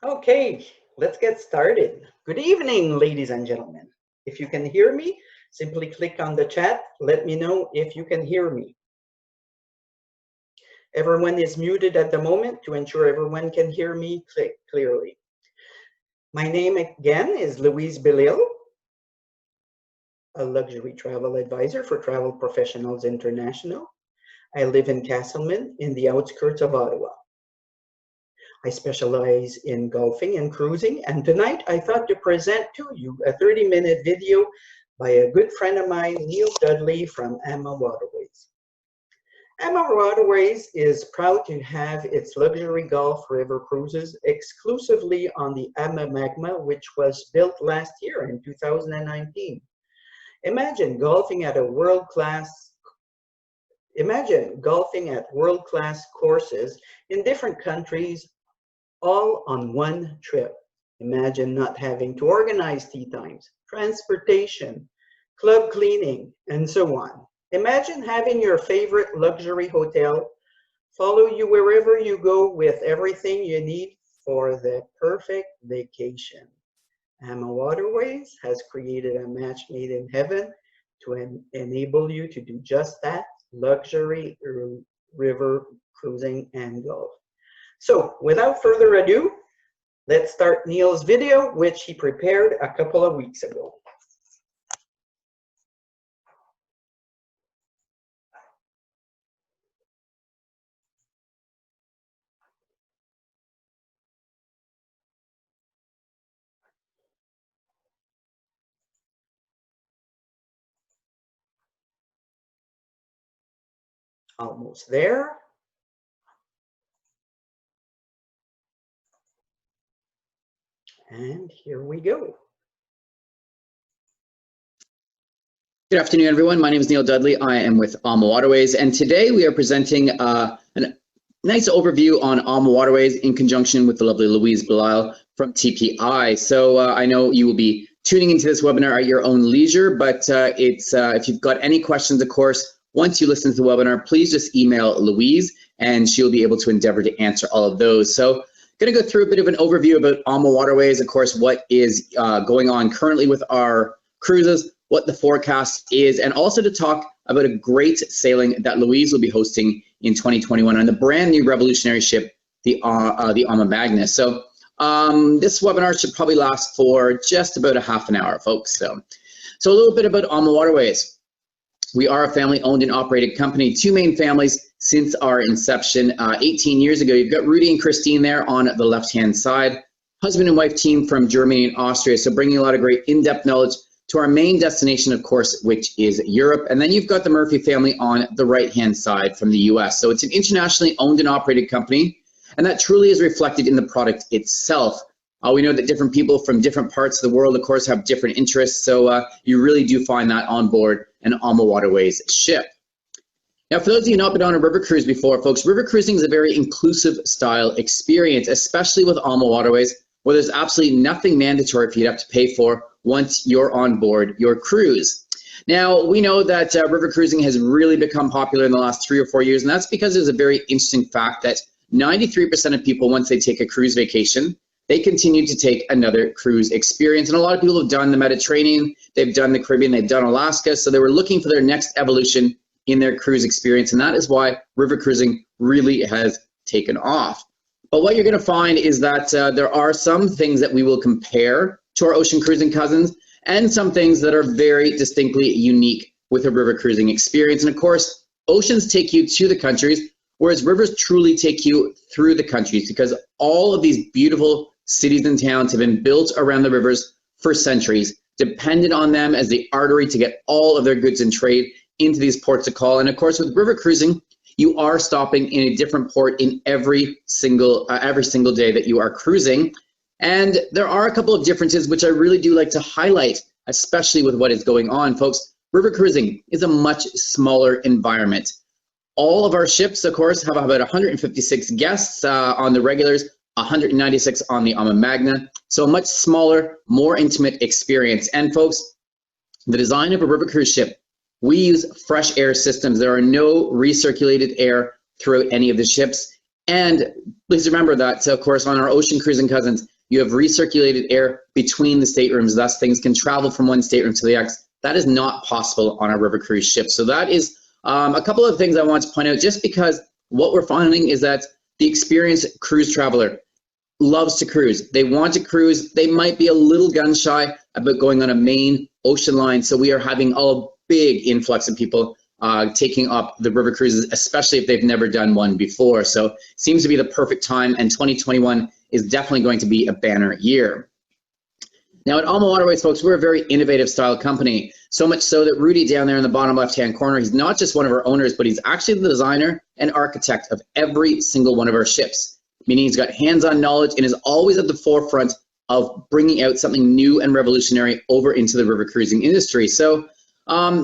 Okay, let's get started. Good evening, ladies and gentlemen. If you can hear me, simply click on the chat. Let me know if you can hear me. Everyone is muted at the moment. To ensure everyone can hear me clearly. My name again is Louise Belisle, a luxury travel advisor for Travel Professionals International. I live in Castleman in the outskirts of Ottawa. I specialize in golfing and cruising, and tonight I thought to present to you a 30-minute video by a good friend of mine, Neil Dudley from AmaWaterways. AmaWaterways is proud to have its luxury Gulf River cruises exclusively on the AmaMagna, which was built last year in 2019. Imagine golfing at world-class courses in different countries, all on one trip. Imagine not having to organize tea times, transportation, club cleaning, and so on. Imagine having your favorite luxury hotel follow you wherever you go with everything you need for the perfect vacation. AmaWaterways has created a match made in heaven to enable you to do just that, luxury river cruising and golf. So without further ado, let's start Neil's video, which he prepared a couple of weeks ago. Almost there. And here we go. Good afternoon, everyone. My name is Neil Dudley. I am with AmaWaterways, and today we are presenting a nice overview on AmaWaterways in conjunction with the lovely Louise Belisle from TPI. So I know you will be tuning into this webinar at your own leisure, but if you've got any questions, of course, once you listen to the webinar, please just email Louise, and she'll be able to endeavor to answer all of those. So going to go through a bit of an overview about AmaWaterways, of course, what is going on currently with our cruises, what the forecast is, and also to talk about a great sailing that Louise will be hosting in 2021 on the brand new revolutionary ship, the AmaMagna. So this webinar should probably last for just about a half an hour, folks. So a little bit about AmaWaterways. We are a family-owned and operated company, two main families since our inception 18 years ago. You've got Rudy and Christine there on the left-hand side, husband and wife team from Germany and Austria, so bringing a lot of great in-depth knowledge to our main destination, of course, which is Europe. And then you've got the Murphy family on the right-hand side from the US. So it's an internationally owned and operated company, and that truly is reflected in the product itself. We know that different people from different parts of the world, of course, have different interests, so you really do find that on board an AmaWaterways ship. Now, for those of you who have not been on a river cruise before, folks, river cruising is a very inclusive style experience, especially with AmaWaterways, where there's absolutely nothing mandatory for you to have to pay for once you're on board your cruise. Now, we know that river cruising has really become popular in the last 3 or 4 years, and that's because there's a very interesting fact that 93% of people, once they take a cruise vacation, they continue to take another cruise experience. And a lot of people have done the Mediterranean, they've done the Caribbean, they've done Alaska, so they were looking for their next evolution in their cruise experience, and that is why river cruising really has taken off. But what you're going to find is that there are some things that we will compare to our ocean cruising cousins, and some things that are very distinctly unique with a river cruising experience. And of course, oceans take you to the countries, whereas rivers truly take you through the countries, because all of these beautiful cities and towns have been built around the rivers for centuries, depended on them as the artery to get all of their goods and trade into these ports of call. And of course, with river cruising, you are stopping in a different port in every single day that you are cruising. And there are a couple of differences which I really do like to highlight, especially with what is going on, folks. River cruising is a much smaller environment. All of our ships, of course, have about 156 guests on the regulars, 196 on the AmaMagna. So a much smaller, more intimate experience. And folks, the design of a river cruise ship, we use fresh air systems. There are no recirculated air throughout any of the ships. And please remember that, of course, on our ocean cruising cousins, you have recirculated air between the staterooms, thus things can travel from one stateroom to the next. That is not possible on our river cruise ship. So that is a couple of things I want to point out, just because what we're finding is that the experienced cruise traveler loves to cruise. They want to cruise. They might be a little gun shy about going on a main ocean line. So we are having a big influx of people taking up the river cruises, especially if they've never done one before. So it seems to be the perfect time, and 2021 is definitely going to be a banner year. Now at AmaWaterways, folks, we're a very innovative style company, so much so that Rudy down there in the bottom left-hand corner, he's not just one of our owners, but he's actually the designer and architect of every single one of our ships, meaning he's got hands-on knowledge and is always at the forefront of bringing out something new and revolutionary over into the river cruising industry. So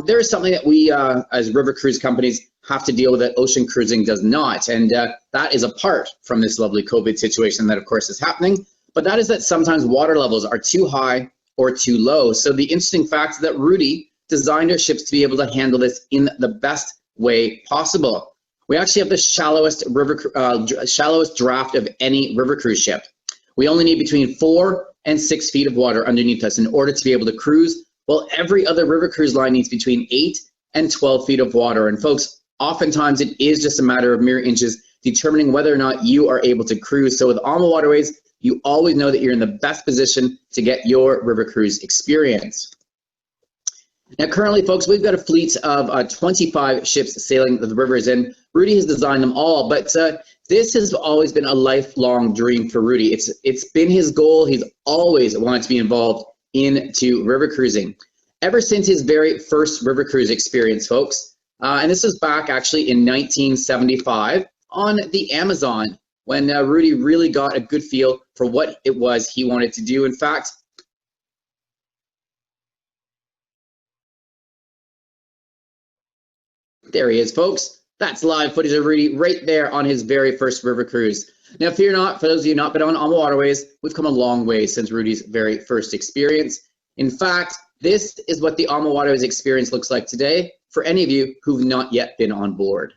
there is something that we, as river cruise companies, have to deal with that ocean cruising does not, and that is apart from this lovely COVID situation that, of course, is happening. But that is that sometimes water levels are too high or too low. So the interesting fact is that Rudy designed our ships to be able to handle this in the best way possible. We actually have the shallowest draft of any river cruise ship. We only need between 4 and 6 feet of water underneath us in order to be able to cruise, while every other river cruise line needs between 8 and 12 feet of water. And folks, oftentimes it is just a matter of mere inches determining whether or not you are able to cruise. So with AmaWaterways, you always know that you're in the best position to get your river cruise experience. Now currently, folks, we've got a fleet of 25 ships sailing the rivers, and Rudy has designed them all, but this has always been a lifelong dream for Rudy. It's been his goal. He's always wanted to be involved into river cruising ever since his very first river cruise experience, folks. And this was back actually in 1975 on the Amazon, when Rudy really got a good feel for what it was he wanted to do. In fact, there he is, folks. That's live footage of Rudy right there on his very first river cruise. Now, fear not, for those of you not been on AmaWaterways, we've come a long way since Rudy's very first experience. In fact, this is what the AmaWaterways experience looks like today for any of you who've not yet been on board.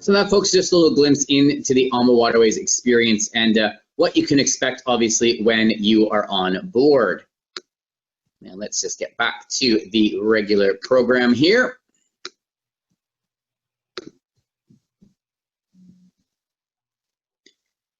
So that, folks, just a little glimpse into the AmaWaterways experience and what you can expect, obviously, when you are on board. Now let's just get back to the regular program here.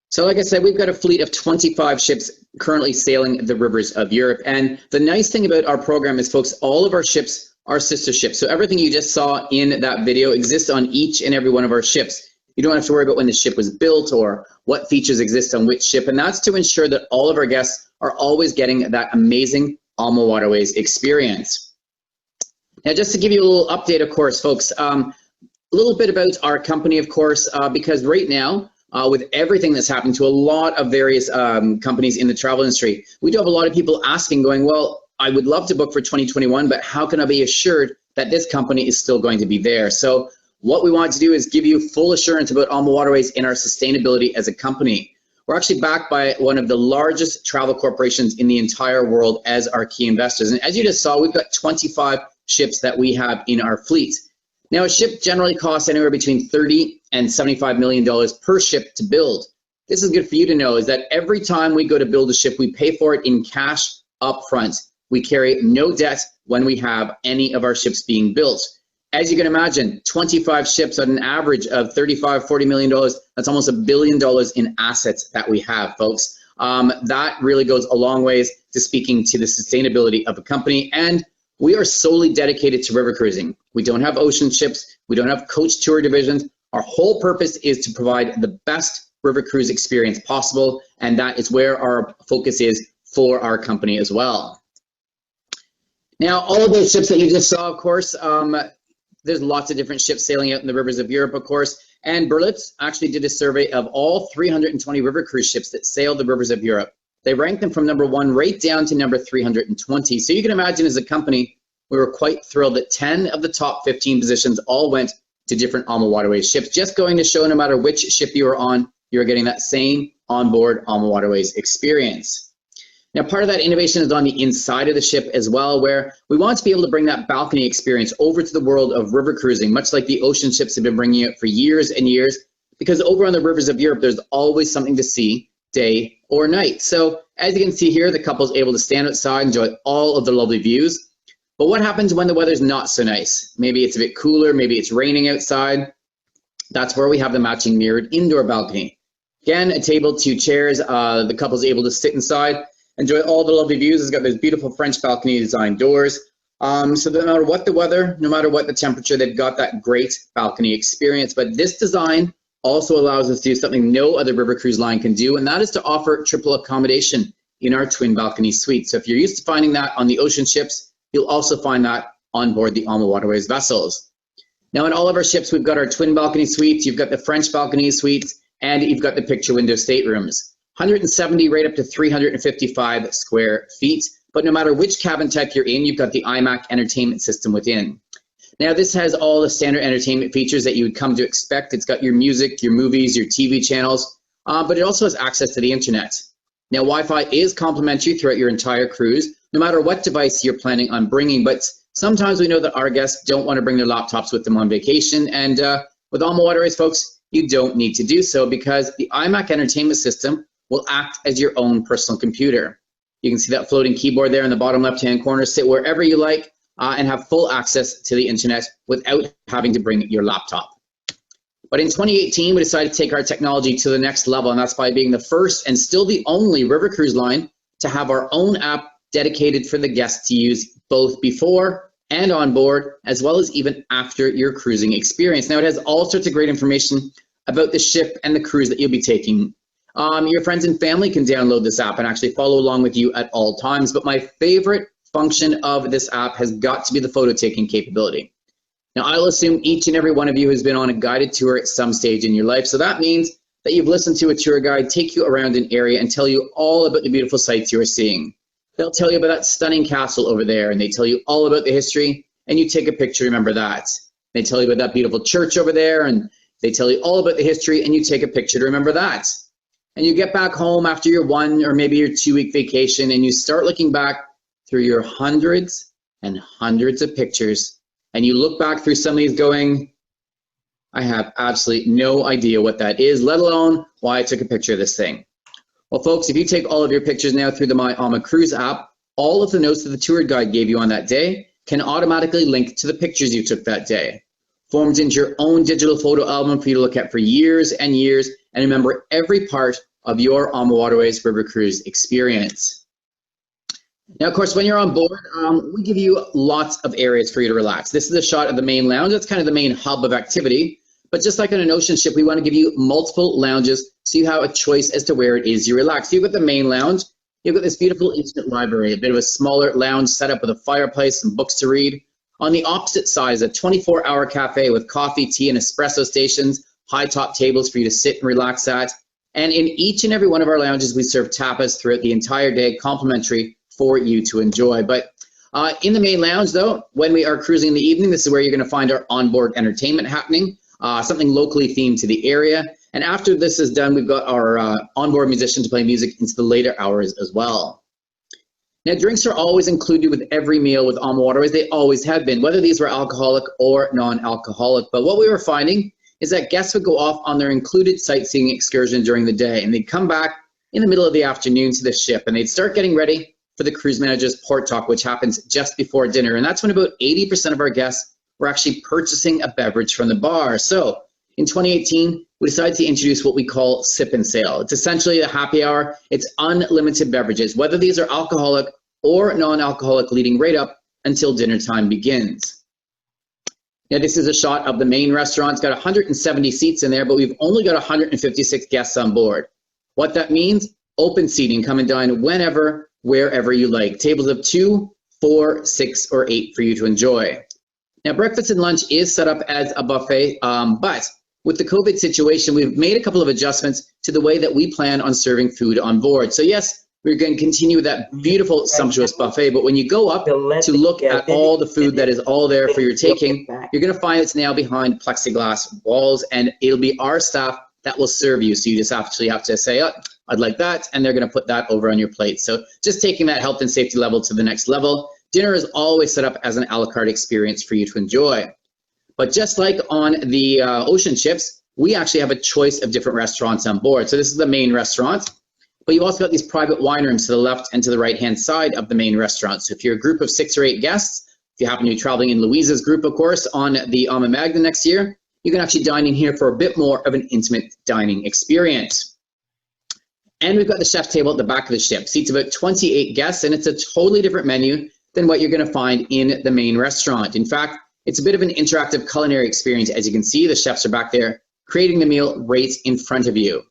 So like I said, we've got a fleet of 25 ships currently sailing the rivers of Europe. And the nice thing about our program is, folks, all of our ships our sister ships. So everything you just saw in that video exists on each and every one of our ships. You don't have to worry about when the ship was built or what features exist on which ship, and that's to ensure that all of our guests are always getting that amazing AmaWaterways experience. Now, just to give you a little update, of course, folks, a little bit about our company, of course, because right now, with everything that's happened to a lot of various companies in the travel industry, we do have a lot of people asking, going, well, I would love to book for 2021, but how can I be assured that this company is still going to be there? So what we want to do is give you full assurance about AmaWaterways in our sustainability as a company. We're actually backed by one of the largest travel corporations in the entire world as our key investors. And as you just saw, we've got 25 ships that we have in our fleet. Now, a ship generally costs anywhere between $30 and $75 million per ship to build. This is good for you to know, is that every time we go to build a ship, we pay for it in cash up front. We carry no debt when we have any of our ships being built. As you can imagine, 25 ships at an average of $35, $40 million, that's almost $1 billion in assets that we have, folks. That really goes a long ways to speaking to the sustainability of a company, and we are solely dedicated to river cruising. We don't have ocean ships, we don't have coach tour divisions. Our whole purpose is to provide the best river cruise experience possible, and that is where our focus is for our company as well. Now, all of those ships that you just saw, of course, there's lots of different ships sailing out in the rivers of Europe, of course, and Berlitz actually did a survey of all 320 river cruise ships that sail the rivers of Europe. They ranked them from number 1 right down to number 320. So you can imagine, as a company, we were quite thrilled that 10 of the top 15 positions all went to different AmaWaterways ships, just going to show no matter which ship you were on, you're getting that same onboard AmaWaterways experience. Now, part of that innovation is on the inside of the ship as well, where we want to be able to bring that balcony experience over to the world of river cruising, much like the ocean ships have been bringing it for years and years, because over on the rivers of Europe, there's always something to see, day or night. So as you can see here, the couple's able to stand outside, enjoy all of the lovely views. But what happens when the weather's not so nice? Maybe it's a bit cooler, maybe it's raining outside. That's where we have the matching mirrored indoor balcony. Again, a table, 2 chairs, the couple's able to sit inside, enjoy all the lovely views. It's got those beautiful French balcony design doors. So no matter what the weather, no matter what the temperature, they've got that great balcony experience. But this design also allows us to do something no other river cruise line can do, and that is to offer triple accommodation in our twin balcony suite. So if you're used to finding that on the ocean ships, you'll also find that on board the AmaWaterways vessels. Now, in all of our ships, we've got our twin balcony suites, you've got the French balcony suites, and you've got the picture window staterooms. 170 right up to 355 square feet. But no matter which cabin type you're in, you've got the iMac entertainment system within. Now, this has all the standard entertainment features that you would come to expect. It's got your music, your movies, your TV channels, but it also has access to the internet. Now, Wi-Fi is complimentary throughout your entire cruise, no matter what device you're planning on bringing. But sometimes we know that our guests don't want to bring their laptops with them on vacation. And with AmaWaterways, folks, you don't need to do so, because the iMac entertainment system will act as your own personal computer. You can see that floating keyboard there in the bottom left-hand corner. Sit wherever you like and have full access to the internet without having to bring your laptop. But in 2018, we decided to take our technology to the next level, and that's by being the first and still the only river cruise line to have our own app dedicated for the guests to use both before and on board, as well as even after your cruising experience. Now, it has all sorts of great information about the ship and the cruise that you'll be taking. Your friends and family can download this app and actually follow along with you at all times. But my favorite function of this app has got to be the photo taking capability. Now, I'll assume each and every one of you has been on a guided tour at some stage in your life. So that means that you've listened to a tour guide take you around an area and tell you all about the beautiful sights you are seeing. They'll tell you about that stunning castle over there, and they tell you all about the history, and you take a picture, remember that. They tell you about that beautiful church over there, and they tell you all about the history, and you take a picture to remember that. And you get back home after your 1 or maybe your 2-week vacation, and you start looking back through your hundreds and hundreds of pictures, and you look back through some of these going, I have absolutely no idea what that is, let alone why I took a picture of this thing. Well, folks, if you take all of your pictures now through the My Ama Cruise app, all of the notes that the tour guide gave you on that day can automatically link to the pictures you took that day. Formed into your own digital photo album for you to look at for years and years, and remember every part of your AmaWaterways river cruise experience. Now, of course, when you're on board, we give you lots of areas for you to relax. This is a shot of the main lounge. That's kind of the main hub of activity. But just like on an ocean ship, we want to give you multiple lounges so you have a choice as to where it is you relax. So you've got the main lounge. You've got this beautiful instant library, a bit of a smaller lounge set up with a fireplace, some books to read. On the opposite side is a 24-hour cafe with coffee, tea, and espresso stations, high top tables for you to sit and relax at. And in each and every one of our lounges, we serve tapas throughout the entire day, complimentary for you to enjoy. But in the main lounge, though, when we are cruising in the evening, this is where you're going to find our onboard entertainment happening, something locally themed to the area. And after this is done, we've got our onboard musician to play music into the later hours as well. Now, drinks are always included with every meal with AmaWaterways. They always have been, whether these were alcoholic or non-alcoholic. But what we were finding is that guests would go off on their included sightseeing excursion during the day, and they'd come back in the middle of the afternoon to the ship, and they'd start getting ready for the cruise manager's port talk, which happens just before dinner. And that's when about 80% of our guests were actually purchasing a beverage from the bar. So in 2018, we decided to introduce what we call Sip and Sail. It's essentially a happy hour. It's unlimited beverages, whether these are alcoholic or non-alcoholic, leading right up until dinner time begins. Now, this is a shot of the main restaurant. It's got 170 seats in there, but we've only got 156 guests on board. What that means, open seating, come and dine whenever, wherever you like. Tables of 2, 4, 6, or 8 for you to enjoy. Now, breakfast and lunch is set up as a buffet, but with the COVID situation, we've made a couple of adjustments to the way that we plan on serving food on board. So yes, we're going to continue with that beautiful, sumptuous buffet, but when you go up to look at all the food that is all there for your taking, you're going to find it's now behind plexiglass walls, and it'll be our staff that will serve you. So you just actually have to say, oh, I'd like that, and they're going to put that over on your plate. So just taking that health and safety level to the next level. Dinner is always set up as an a la carte experience for you to enjoy. But just like on the ocean ships, we actually have a choice of different restaurants on board. So this is the main restaurant, but you've also got these private wine rooms to the left and to the right-hand side of the main restaurant. So if you're a group of 6 or 8 guests, if you happen to be traveling in Louise's group, of course, on the AmaMagna next year, you can actually dine in here for a bit more of an intimate dining experience. And we've got the chef's table at the back of the ship. Seats about 28 guests, and it's a totally different menu than what you're going to find in the main restaurant. In fact, it's a bit of an interactive culinary experience. As you can see, the chefs are back there creating the meal right in front of you.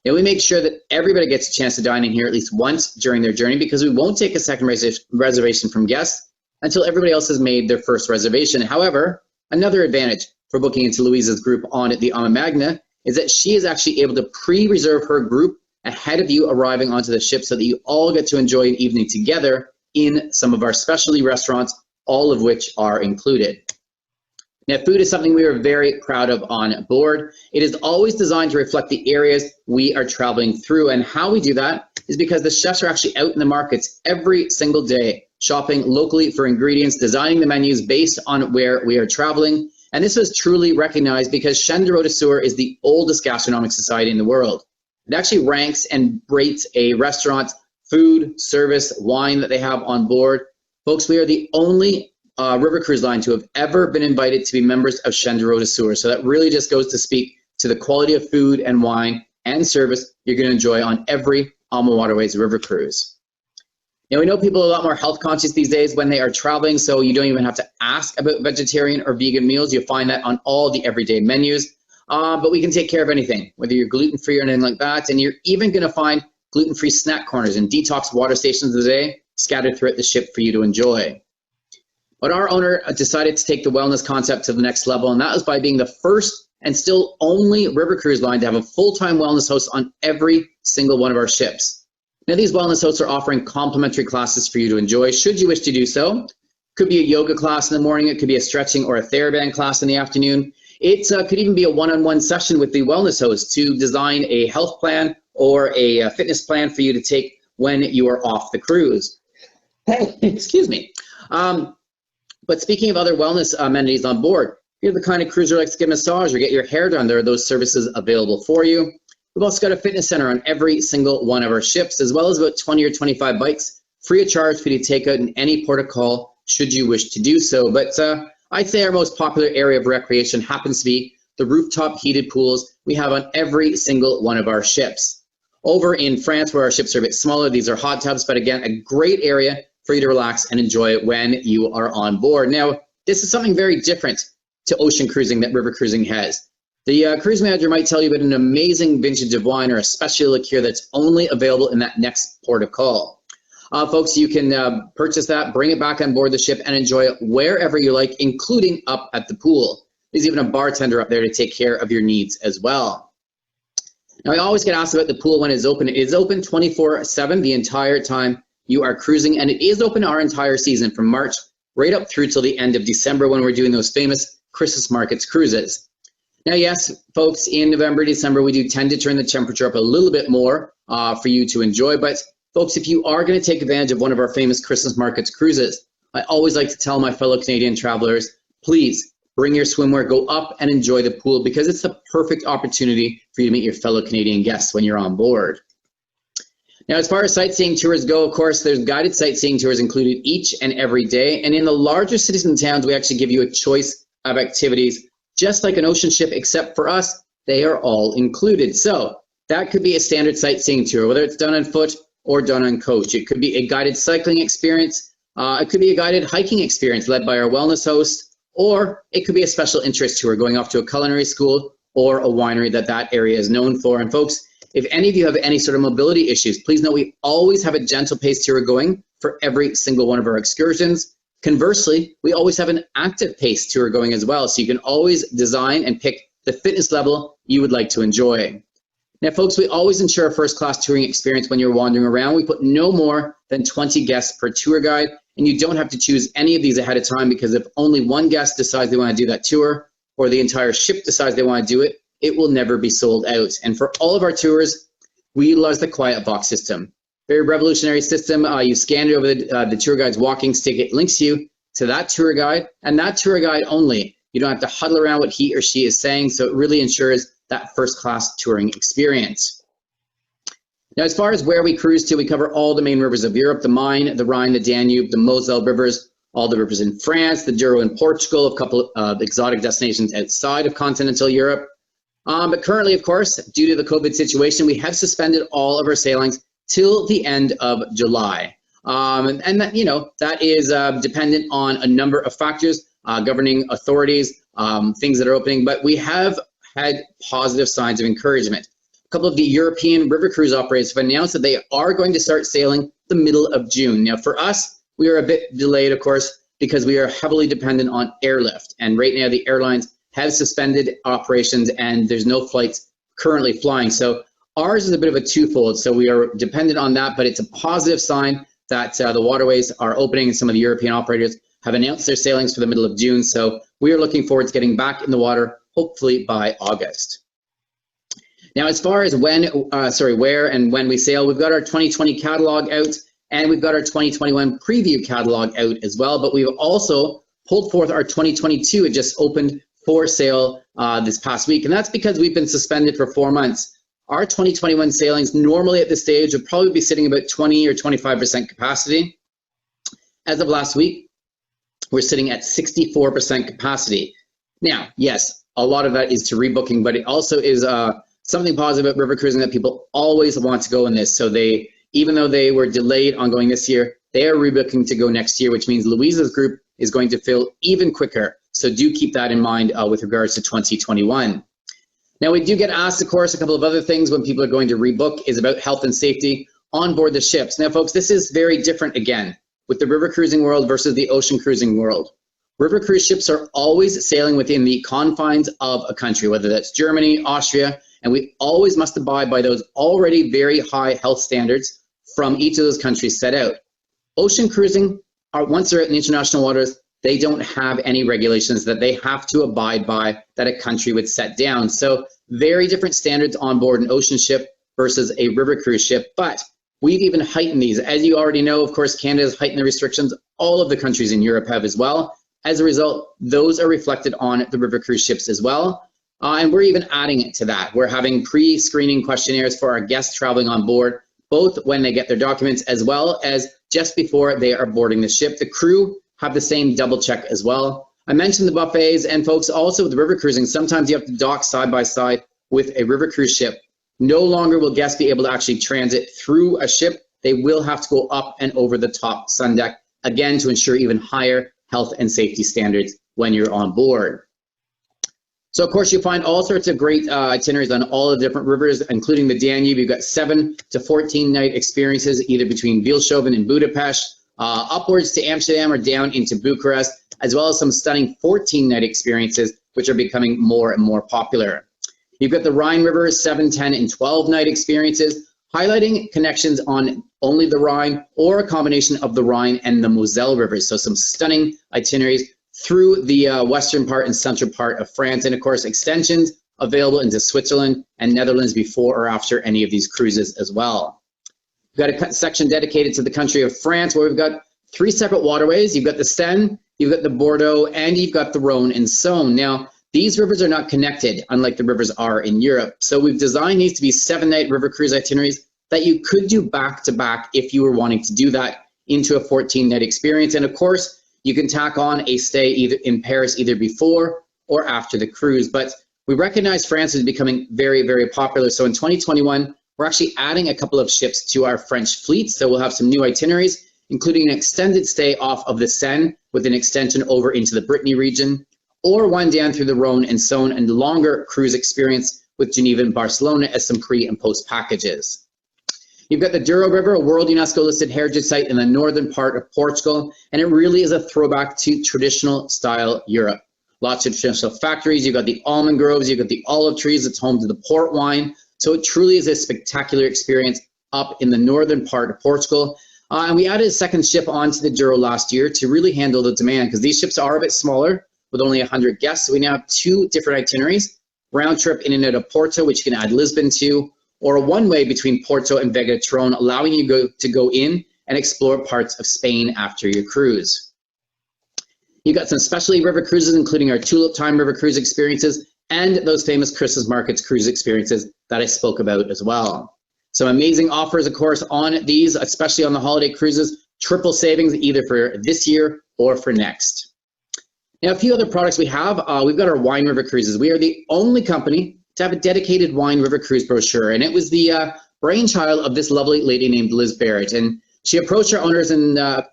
Now, we make sure that everybody gets a chance to dine in here at least once during their journey, because we won't take a second reservation from guests until everybody else has made their first reservation. However, another advantage for booking into Louise's group on the AmaMagna is that she is actually able to pre-reserve her group ahead of you arriving onto the ship, so that you all get to enjoy an evening together in some of our specialty restaurants, all of which are included. Now, food is something we are very proud of on board. It is always designed to reflect the areas we are traveling through, and how we do that is because the chefs are actually out in the markets every single day, shopping locally for ingredients, designing the menus based on where we are traveling. And this is truly recognized because Chaîne de Route Sur is the oldest gastronomic society in the world. It actually ranks and rates a restaurant's food, service, wine that they have on board. Folks, we are the only river cruise line to have ever been invited to be members of Chaîne de Route Sur. So that really just goes to speak to the quality of food and wine and service you're going to enjoy on every AmaWaterways river cruise. Now, we know people are a lot more health conscious these days when they are traveling, so you don't even have to ask about vegetarian or vegan meals. You'll find that on all the everyday menus. But we can take care of anything, whether you're gluten-free or anything like that. And you're even going to find gluten-free snack corners and detox water stations of the day scattered throughout the ship for you to enjoy. But our owner decided to take the wellness concept to the next level, and that was by being the first and still only river cruise line to have a full-time wellness host on every single one of our ships. Now, these wellness hosts are offering complimentary classes for you to enjoy, should you wish to do so. Could be a yoga class in the morning, it could be a stretching or a TheraBand class in the afternoon. It could even be a one-on-one session with the wellness host to design a health plan or a fitness plan for you to take when you are off the cruise. Excuse me. But speaking of other wellness amenities on board, if you're the kind of cruiser who likes to get a massage or get your hair done, there are those services available for you. We've also got a fitness center on every single one of our ships, as well as about 20 or 25 bikes, free of charge for you to take out in any port of call, should you wish to do so. But I'd say our most popular area of recreation happens to be the rooftop heated pools we have on every single one of our ships. Over in France, where our ships are a bit smaller, these are hot tubs, but again, a great area for you to relax and enjoy it when you are on board. Now, this is something very different to ocean cruising that river cruising has. The cruise manager might tell you about an amazing vintage of wine or a special liqueur that's only available in that next port of call. Folks, you can purchase that, bring it back on board the ship, and enjoy it wherever you like, including up at the pool. There's even a bartender up there to take care of your needs as well. Now, I always get asked about the pool when it's open. It is open 24/7 the entire time you are cruising, and it is open our entire season from March right up through till the end of December when we're doing those famous Christmas markets cruises. Now, yes, folks, in November, December, we do tend to turn the temperature up a little bit more for you to enjoy. But folks, if you are going to take advantage of one of our famous Christmas markets cruises, I always like to tell my fellow Canadian travelers, please bring your swimwear, go up and enjoy the pool, because it's the perfect opportunity for you to meet your fellow Canadian guests when you're on board. Now, as far as sightseeing tours go, of course, there's guided sightseeing tours included each and every day. And in the larger cities and towns, we actually give you a choice of activities, just like an ocean ship, except for us, they are all included. So that could be a standard sightseeing tour, whether it's done on foot or done on coach. It could be a guided cycling experience. It could be a guided hiking experience led by our wellness host, or it could be a special interest tour going off to a culinary school or a winery that area is known for. And folks, if any of you have any sort of mobility issues, please know we always have a gentle pace tour going for every single one of our excursions. Conversely, we always have an active pace tour going as well, so you can always design and pick the fitness level you would like to enjoy. Now, folks, we always ensure a first-class touring experience when you're wandering around. We put no more than 20 guests per tour guide, and you don't have to choose any of these ahead of time, because if only one guest decides they want to do that tour, or the entire ship decides they want to do it, it will never be sold out. And for all of our tours, we utilize the Quiet Box system. Very revolutionary system. You scan it over the tour guide's walking stick. It links you to that tour guide, and that tour guide only. You don't have to huddle around what he or she is saying, so it really ensures that first-class touring experience. Now, as far as where we cruise to, we cover all the main rivers of Europe: the Main, the Rhine, the Danube, the Moselle rivers, all the rivers in France, the Douro in Portugal, a couple of exotic destinations outside of continental Europe. But currently, of course, due to the COVID situation, we have suspended all of our sailings till the end of July. And that, that is dependent on a number of factors, governing authorities, things that are opening, but we have had positive signs of encouragement. A couple of the European river cruise operators have announced that they are going to start sailing the middle of June. Now, for us, we are a bit delayed, of course, because we are heavily dependent on airlift. And right now, the airlines have suspended operations and there's no flights currently flying. So ours is a bit of a twofold. So we are dependent on that, but it's a positive sign that the waterways are opening, and some of the European operators have announced their sailings for the middle of June. So we are looking forward to getting back in the water, hopefully by August. Now, as far as where and when we sail, we've got our 2020 catalog out, and we've got our 2021 preview catalog out as well, but we've also pulled forth our 2022. It just opened for sale this past week, and that's because we've been suspended for 4 months. Our 2021 sailings normally at this stage would probably be sitting about 20 or 25% capacity. As of last week, we're sitting at 64% capacity. Now, yes, a lot of that is to rebooking, but it also is something positive about river cruising that people always want to go in this. So they, even though they were delayed on going this year, they are rebooking to go next year, which means Louise's group is going to fill even quicker. So do keep that in mind with regards to 2021. Now, we do get asked, of course, a couple of other things when people are going to rebook is about health and safety on board the ships. Now, folks, this is very different again with the river cruising world versus the ocean cruising world. River cruise ships are always sailing within the confines of a country, whether that's Germany, Austria, and we always must abide by those already very high health standards from each of those countries set out. Ocean cruising, once they're out in international waters, they don't have any regulations that they have to abide by that a country would set down. So very different standards on board an ocean ship versus a river cruise ship, but we've even heightened these. As you already know, of course, Canada has heightened the restrictions. All of the countries in Europe have as well. As a result, those are reflected on the river cruise ships as well. And we're even adding it to that. We're having pre-screening questionnaires for our guests traveling on board, both when they get their documents as well as just before they are boarding the ship. The crew have the same double check as well. I mentioned the buffets, and folks, also with the river cruising, sometimes you have to dock side by side with a river cruise ship. No longer will guests be able to actually transit through a ship. they will have to go up and over the top sun deck, again, to ensure even higher health and safety standards when you're on board. So of course, you'll find all sorts of great itineraries on all the different rivers, including the Danube. You've got 7 to 14 night experiences, either between Vilshoven and Budapest, upwards to Amsterdam or down into Bucharest, as well as some stunning 14-night experiences, which are becoming more and more popular. You've got the Rhine River, 7, 10, and 12-night experiences, highlighting connections on only the Rhine or a combination of the Rhine and the Moselle rivers. So some stunning itineraries through the western part and central part of France, and of course extensions available into Switzerland and Netherlands before or after any of these cruises as well. We've got a section dedicated to the country of France where we've got 3 separate waterways. You've got the Seine, you've got the Bordeaux, and you've got the Rhone and Saône. Now, these rivers are not connected, unlike the rivers are in Europe. So we've designed these to be 7-night river cruise itineraries that you could do back to back if you were wanting to do that into a 14-night experience. And of course, you can tack on a stay either in Paris either before or after the cruise. But we recognize France is becoming very, very popular. So in 2021, we're actually adding a couple of ships to our French fleet. So we'll have some new itineraries, including an extended stay off of the Seine with an extension over into the Brittany region, or one down through the Rhone and Saône, and longer cruise experience with Geneva and Barcelona as some pre and post packages. You've got the Douro River, a World UNESCO listed heritage site in the northern part of Portugal, and it really is a throwback to traditional style Europe. Lots of traditional factories, you've got the almond groves, you've got the olive trees, it's home to the port wine. So it truly is a spectacular experience up in the northern part of Portugal. And we added a second ship onto the Douro last year to really handle the demand, because these ships are a bit smaller with only 100 guests. So we now have 2 different itineraries, round trip in and out of Porto, which you can add Lisbon to, or a one-way between Porto and Vega de Tron, allowing you to go in and explore parts of Spain after your cruise. You've got some specialty river cruises, including our Tulip Time river cruise experiences and those famous Christmas markets cruise experiences that I spoke about as well. Some amazing offers, of course, on these, especially on the holiday cruises, triple savings either for this year or for next. Now, a few other products we have, we've got our wine river cruises. We are the only company to have a dedicated wine river cruise brochure, and it was the brainchild of this lovely lady named Liz Barrett. And she approached our owners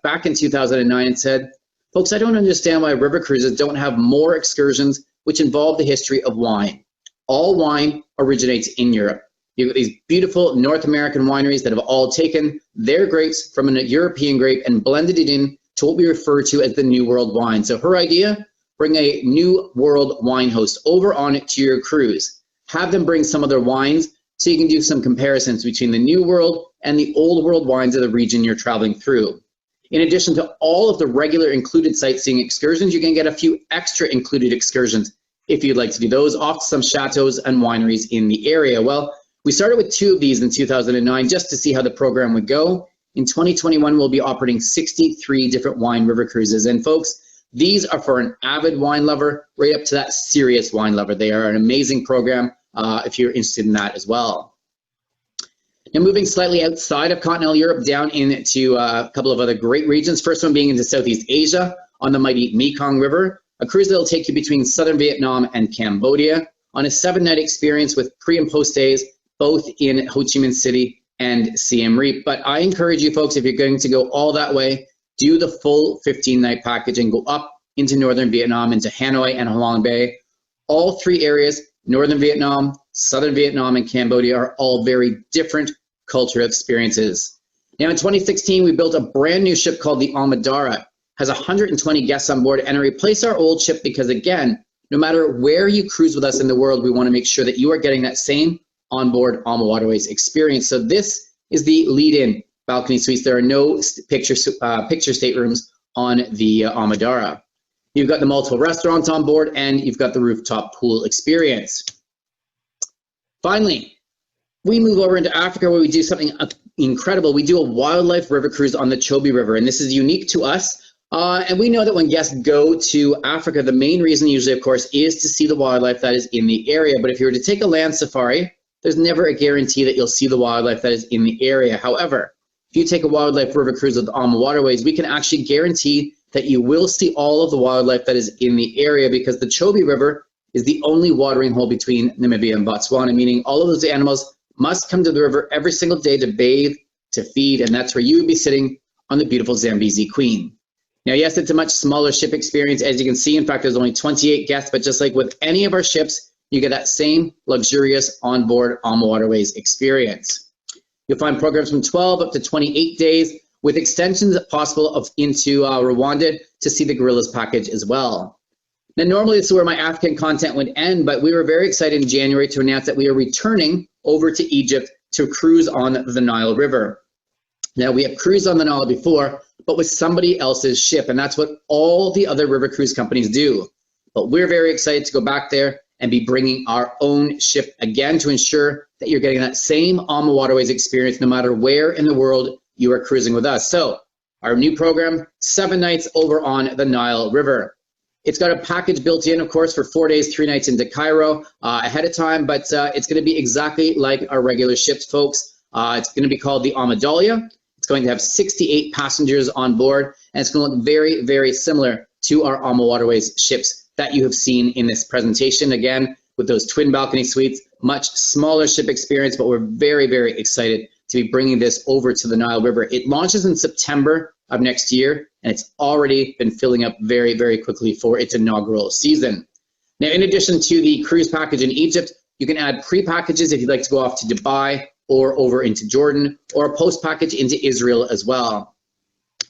back in 2009 and said, "Folks, I don't understand why river cruises don't have more excursions which involve the history of wine. All wine originates in Europe. You've got these beautiful North American wineries that have all taken their grapes from a European grape and blended it in to what we refer to as the New World wine." So her idea, bring a New World wine host over on it to your cruise. Have them bring some of their wines so you can do some comparisons between the New World and the Old World wines of the region you're traveling through. In addition to all of the regular included sightseeing excursions, you can get a few extra included excursions if you'd like to do those, off to some chateaus and wineries in the area. Well, we started with 2 of these in 2009 just to see how the program would go. In 2021, we'll be operating 63 different wine river cruises. And folks, these are for an avid wine lover, right up to that serious wine lover. They are an amazing program if you're interested in that as well. Now, moving slightly outside of continental Europe, down into a couple of other great regions. First one being into Southeast Asia on the mighty Mekong River, a cruise that will take you between southern Vietnam and Cambodia on a 7-night experience with pre and post stays, both in Ho Chi Minh City and Siem Reap. But I encourage you folks, if you're going to go all that way, do the full 15-night package and go up into northern Vietnam, into Hanoi and Halong Bay. All 3 areas, northern Vietnam, southern Vietnam, and Cambodia, are all very different cultural experiences. Now, in 2016, we built a brand new ship called the AmaDara. Has 120 guests on board, and it replaced our old ship because, again, no matter where you cruise with us in the world, we want to make sure that you are getting that same onboard AmaWaterways experience. So this is the lead-in balcony suites. There are no picture staterooms on the AmaDara. You've got the multiple restaurants on board, and you've got the rooftop pool experience. Finally, we move over into Africa where we do something incredible. We do a wildlife river cruise on the Chobe River, and this is unique to us. And we know that when guests go to Africa, the main reason usually, of course, is to see the wildlife that is in the area. But if you were to take a land safari, there's never a guarantee that you'll see the wildlife that is in the area. However, if you take a wildlife river cruise with AmaWaterways, we can actually guarantee that you will see all of the wildlife that is in the area, because the Chobe River is the only watering hole between Namibia and Botswana, meaning all of those animals must come to the river every single day to bathe, to feed, and that's where you would be sitting on the beautiful Zambezi Queen. Now, yes, it's a much smaller ship experience, as you can see. In fact, there's only 28 guests, but just like with any of our ships, you get that same luxurious onboard AmaWaterways experience. You'll find programs from 12 up to 28 days, with extensions possible into Rwanda to see the Gorillas package as well. Now, normally this is where my African content would end, but we were very excited in January to announce that we are returning over to Egypt to cruise on the Nile River. Now, we have cruised on the Nile before, but with somebody else's ship, and that's what all the other river cruise companies do. But we're very excited to go back there and be bringing our own ship again to ensure that you're getting that same AmaWaterways experience no matter where in the world you are cruising with us. So our new program, 7 nights over on the Nile River. It's got a package built in, of course, for 4 days, 3 nights into Cairo ahead of time, but it's going to be exactly like our regular ships, folks. It's going to be called the Amadalia. It's going to have 68 passengers on board, and it's going to look very, very similar to our AmaWaterways ships that you have seen in this presentation. Again, with those twin balcony suites, much smaller ship experience, but we're very, very excited to be bringing this over to the Nile River. It launches in September of next year, and it's already been filling up very, very quickly for its inaugural season. Now, in addition to the cruise package in Egypt, you can add pre-packages if you'd like to go off to Dubai or over into Jordan, or a post package into Israel as well.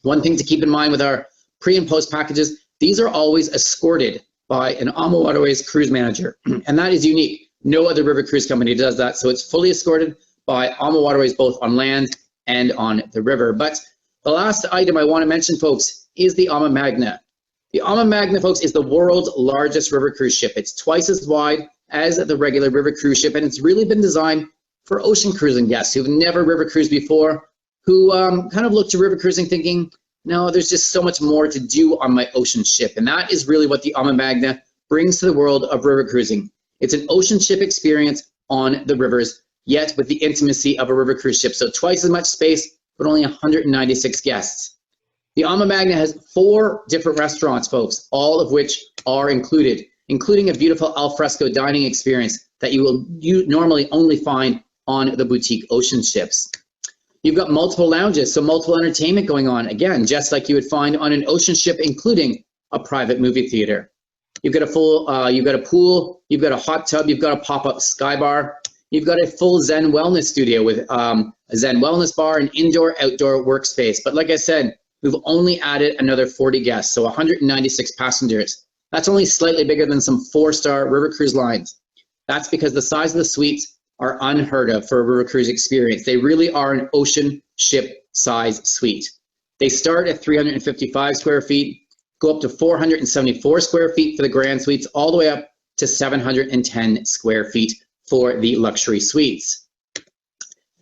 One thing to keep in mind with our pre and post packages, these are always escorted by an AmaWaterways cruise manager, and that is unique. No other river cruise company does that, so it's fully escorted by AmaWaterways both on land and on the river. But the last item I want to mention, folks, is the Ama Magna. The Ama Magna, folks, is the world's largest river cruise ship. It's twice as wide as the regular river cruise ship, and it's really been designed for ocean cruising guests who've never river cruised before, who kind of look to river cruising thinking, no, there's just so much more to do on my ocean ship. And that is really what the Ama Magna brings to the world of river cruising. It's an ocean ship experience on the rivers, yet with the intimacy of a river cruise ship. So twice as much space, but only 196 guests. The Ama Magna has 4 different restaurants, folks, all of which are included, including a beautiful alfresco dining experience that you normally only find on the boutique ocean ships. You've got multiple lounges, so multiple entertainment going on, again, just like you would find on an ocean ship, including a private movie theater. You've got a full, you've got a pool, you've got a hot tub, you've got a pop-up sky bar, you've got a full Zen wellness studio with a Zen wellness bar, and indoor-outdoor workspace. But like I said, we've only added another 40 guests, so 196 passengers. That's only slightly bigger than some 4-star river cruise lines. That's because the size of the suites are unheard of for a river cruise experience. They really are an ocean ship size suite. They start at 355 square feet, go up to 474 square feet for the grand suites, all the way up to 710 square feet for the luxury suites.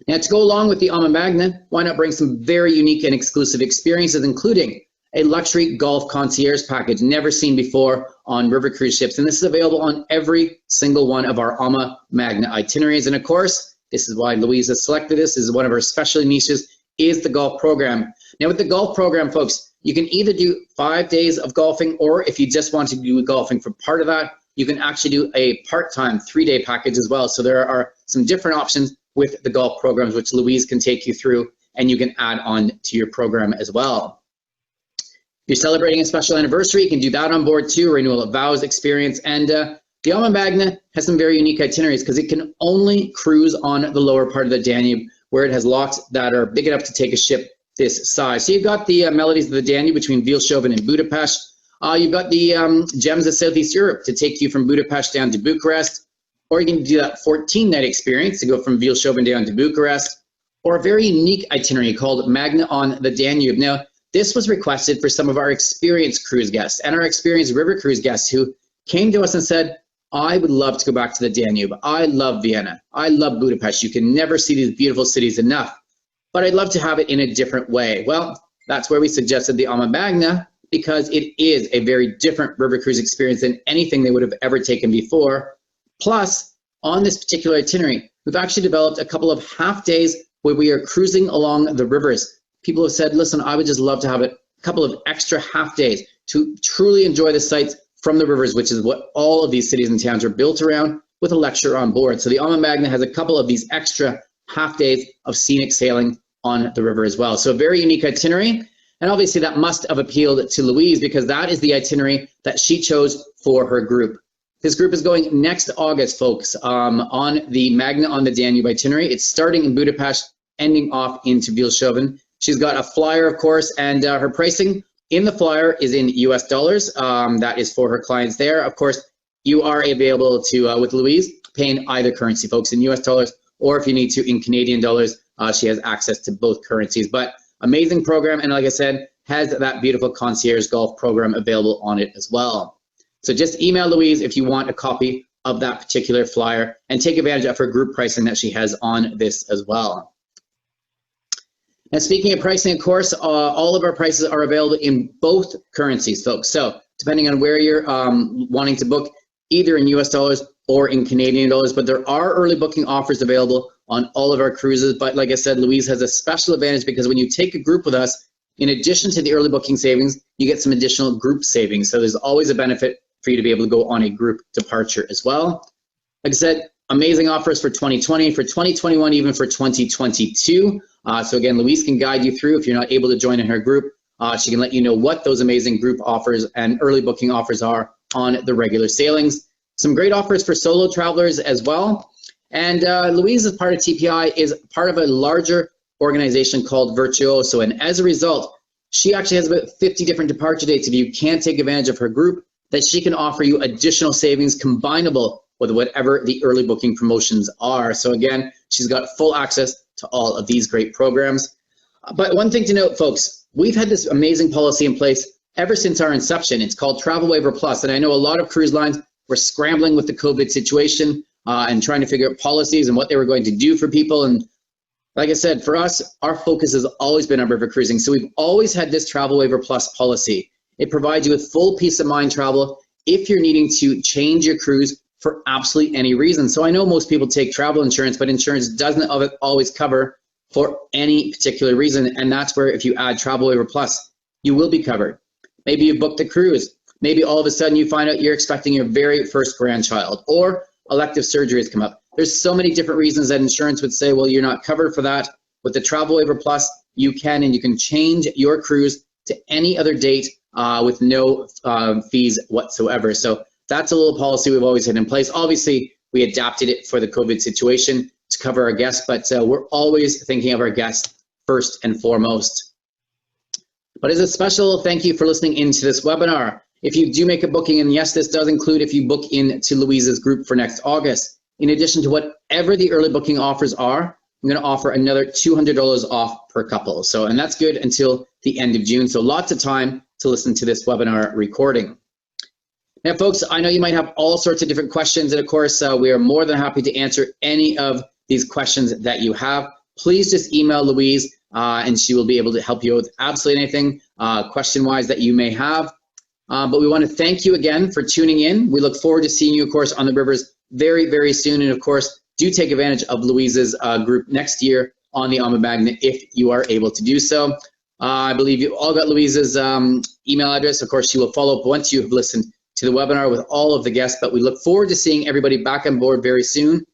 Now, to go along with the Ama Magna, why not bring some very unique and exclusive experiences, including a luxury golf concierge package never seen before on river cruise ships. And this is available on every single one of our Ama Magna itineraries. And of course, this is why Louise has selected this. This is one of our specialty niches, is the golf program. Now with the golf program, folks, you can either do 5 days of golfing, or if you just want to do golfing for part of that, you can actually do a part-time 3-day package as well. So there are some different options with the golf programs, which Louise can take you through, and you can add on to your program as well. If you're celebrating a special anniversary, you can do that on board too, renewal of vows experience. And the Ama Magna has some very unique itineraries because it can only cruise on the lower part of the Danube, where it has locks that are big enough to take a ship this size. So you've got the melodies of the Danube between Vilshoven and Budapest. You've got the gems of Southeast Europe to take you from Budapest down to Bucharest, or you can do that 14-night experience to go from Vilshoven down to Bucharest, or a very unique itinerary called Magna on the Danube. Now, this was requested for some of our experienced cruise guests and our experienced river cruise guests who came to us and said, I would love to go back to the Danube. I love Vienna. I love Budapest. You can never see these beautiful cities enough, but I'd love to have it in a different way. Well, that's where we suggested the Ama Magna, because it is a very different river cruise experience than anything they would have ever taken before. Plus, on this particular itinerary, we've actually developed a couple of half days where we are cruising along the rivers. People have said, listen, I would just love to have a couple of extra half days to truly enjoy the sights from the rivers, which is what all of these cities and towns are built around, with a lecture on board. So the Ama Magna has a couple of these extra half days of scenic sailing on the river as well. So a very unique itinerary. And obviously that must have appealed to Louise because that is the itinerary that she chose for her group. This group is going next August, folks, on the Magna on the Danube itinerary. It's starting in Budapest, ending off into Vilshoven. She's got a flyer, of course, and her pricing in the flyer is in US dollars. That is for her clients there. Of course, you are available to, with Louise, pay in either currency, folks, in US dollars, or if you need to, in Canadian dollars. She has access to both currencies. But amazing program, and like I said, has that beautiful concierge golf program available on it as well. So just email Louise if you want a copy of that particular flyer and take advantage of her group pricing that she has on this as well. And speaking of pricing, of course, all of our prices are available in both currencies, folks. So depending on where you're wanting to book, either in US dollars or in Canadian dollars, but there are early booking offers available on all of our cruises. But like I said, Louise has a special advantage because when you take a group with us, in addition to the early booking savings, you get some additional group savings. So there's always a benefit for you to be able to go on a group departure as well. Like I said, amazing offers for 2020, for 2021, even for 2022. So again, Louise can guide you through if you're not able to join in her group. She can let you know what those amazing group offers and early booking offers are on the regular sailings. Some great offers for solo travelers as well. And Louise, as part of TPI, is part of a larger organization called Virtuoso. And as a result, she actually has about 50 different departure dates. If you can't take advantage of her group, that she can offer you additional savings combinable with whatever the early booking promotions are. So again, she's got full access to all of these great programs. But one thing to note, folks, we've had this amazing policy in place ever since our inception. It's called Travel Waiver Plus. And I know a lot of cruise lines were scrambling with the COVID situation and trying to figure out policies and what they were going to do for people. And like I said, for us, our focus has always been on river cruising. So we've always had this Travel Waiver Plus policy. It provides you with full peace of mind travel if you're needing to change your cruise for absolutely any reason. So I know most people take travel insurance, but insurance doesn't always cover for any particular reason. And that's where if you add Travel Waiver Plus, you will be covered. Maybe you've booked the cruise. Maybe all of a sudden you find out you're expecting your very first grandchild, or elective surgery has come up. There's so many different reasons that insurance would say, well, you're not covered for that. With the Travel Waiver Plus, you can, and you can change your cruise to any other date with no fees whatsoever. So that's a little policy we've always had in place. Obviously, we adapted it for the COVID situation to cover our guests, but we're always thinking of our guests first and foremost. But as a special thank you for listening into this webinar. If you do make a booking, and yes, this does include if you book into Louise's group for next August, in addition to whatever the early booking offers are, I'm going to offer another $200 off per couple. So, and that's good until the end of June. So lots of time to listen to this webinar recording. Now, folks, I know you might have all sorts of different questions, and of course, we are more than happy to answer any of these questions that you have. Please just email Louise, and she will be able to help you with absolutely anything question-wise that you may have. But we want to thank you again for tuning in. We look forward to seeing you, of course, on the rivers very, very soon. And of course, do take advantage of Louise's group next year on the AmaMagna if you are able to do so. I believe you all got Louise's email address. Of course, she will follow up once you have listened to the webinar with all of the guests. But we look forward to seeing everybody back on board very soon.